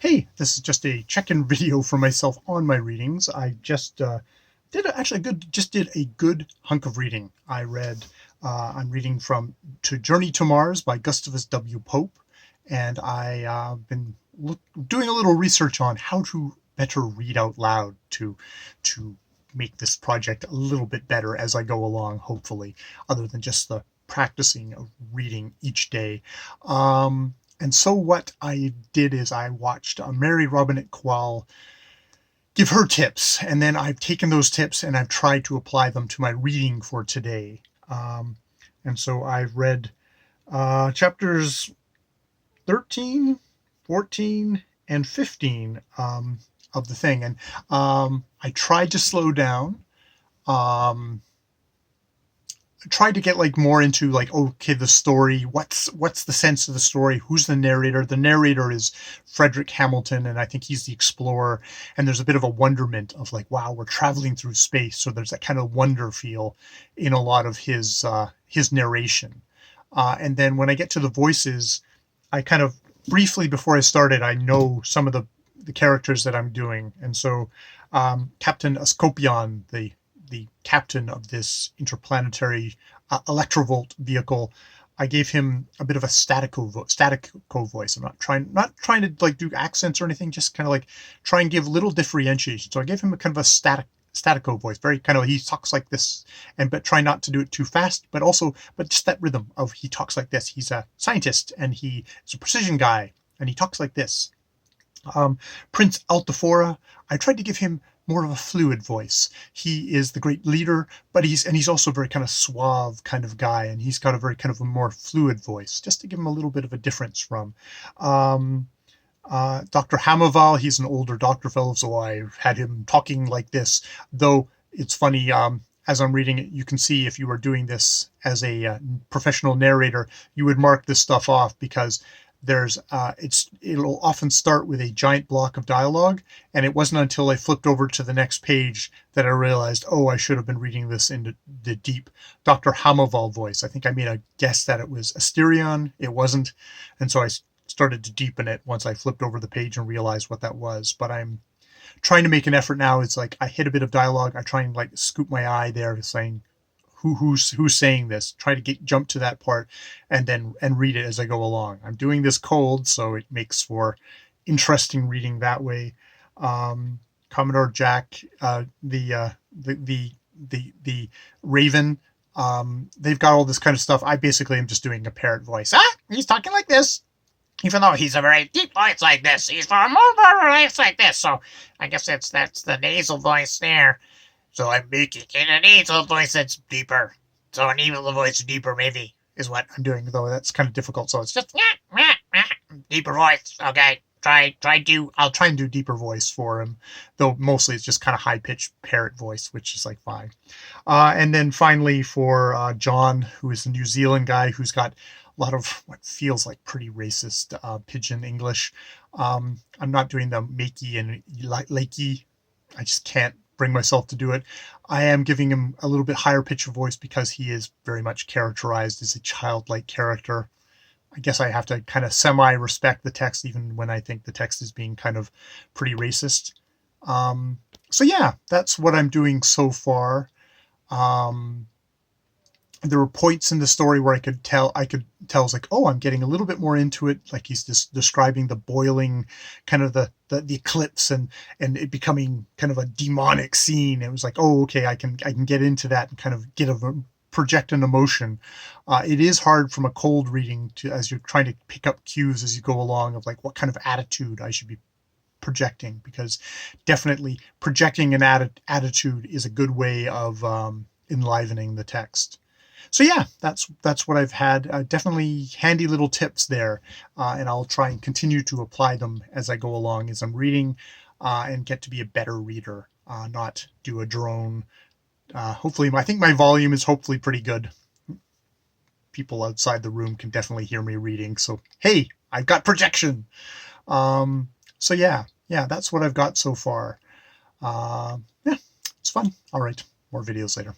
Hey, this is just a check-in video for myself on my readings. I just did a good hunk of reading. I'm reading from To Journey to Mars by Gustavus W. Pope, and I've been doing a little research on how to better read out loud to make this project a little bit better as I go along, hopefully, other than just the practicing of reading each day. And so what I did is I watched Mary Robinette Kowal give her tips, and then I've taken those tips and I've tried to apply them to my reading for today. And so I've read chapters 13, 14, and 15 of the thing. And I tried to slow down. Tried to get like more into like, okay, the story, what's the sense of the story, who's the narrator. The narrator is Frederick Hamilton, and I think he's the explorer, and there's a bit of a wonderment of like, wow, we're traveling through space, so there's that kind of wonder feel in a lot of his narration. And then when I get to the voices, I kind of briefly, before I started, I know some of the characters that I'm doing. And so Captain Ascopion, the captain of this interplanetary electrovolt vehicle, I gave him a bit of a statico voice. I'm not trying to like do accents or anything, just kind of like try and give little differentiation. So I gave him a kind of a statico voice, very kind of, he talks like this, but try not to do it too fast, but just that rhythm of he talks like this. He's a scientist and he is a precision guy and he talks like this. Prince Altafora, I tried to give him more of a fluid voice. He is the great leader, but he's also a very kind of suave kind of guy, and he's got a very kind of a more fluid voice, just to give him a little bit of a difference from Dr. Hamaval. He's an older doctor fellow, so I had him talking like this, though it's funny, as I'm reading it, you can see if you were doing this as a professional narrator, you would mark this stuff off, because it'll often start with a giant block of dialogue, and it wasn't until I flipped over to the next page that I realized, oh, I should have been reading this in the deep Dr. Hamaval voice. I think I made a guess that it was Asterion. It wasn't, and so I started to deepen it once I flipped over the page and realized what that was. But I'm trying to make an effort now. It's like I hit a bit of dialogue, I try and like scoop my eye there, saying who's saying this, try to jump to that part and read it as I go along. I'm doing this cold, so it makes for interesting reading that way. Commodore Jack, the Raven, they've got all this kind of stuff. I basically am just doing a parrot voice. He's talking like this, even though he's a very deep voice like this. He's for a more voice like this. So I guess that's the nasal voice there. So I'm making it a nasal voice that's deeper. So an evil voice deeper, maybe, is what I'm doing, though that's kind of difficult. So it's just deeper voice. Okay, I'll try and do deeper voice for him, though mostly it's just kind of high-pitched parrot voice, which is like fine. And then finally for John, who is the New Zealand guy who's got a lot of what feels like pretty racist pidgin English. I'm not doing the makey and lakey. I just can't bring myself to do it. I am giving him a little bit higher pitch of voice because he is very much characterized as a childlike character. I guess I have to kind of semi-respect the text, even when I think the text is being kind of pretty racist. So yeah, that's what I'm doing so far. There were points in the story where I could tell I was like, oh, I'm getting a little bit more into it. Like he's just describing the boiling, kind of the eclipse and it becoming kind of a demonic scene. It was like, oh, okay, I can get into that and kind of project an emotion. It is hard from a cold reading as you're trying to pick up cues as you go along of like what kind of attitude I should be projecting, because definitely projecting an attitude is a good way of enlivening the text. So yeah, that's what I've had. Definitely handy little tips there, and I'll try and continue to apply them as I go along as I'm reading, and get to be a better reader, not do a drone. Hopefully, I think my volume is hopefully pretty good. People outside the room can definitely hear me reading, so hey, I've got projection. So yeah, that's what I've got so far. Yeah, it's fun. All right, more videos later.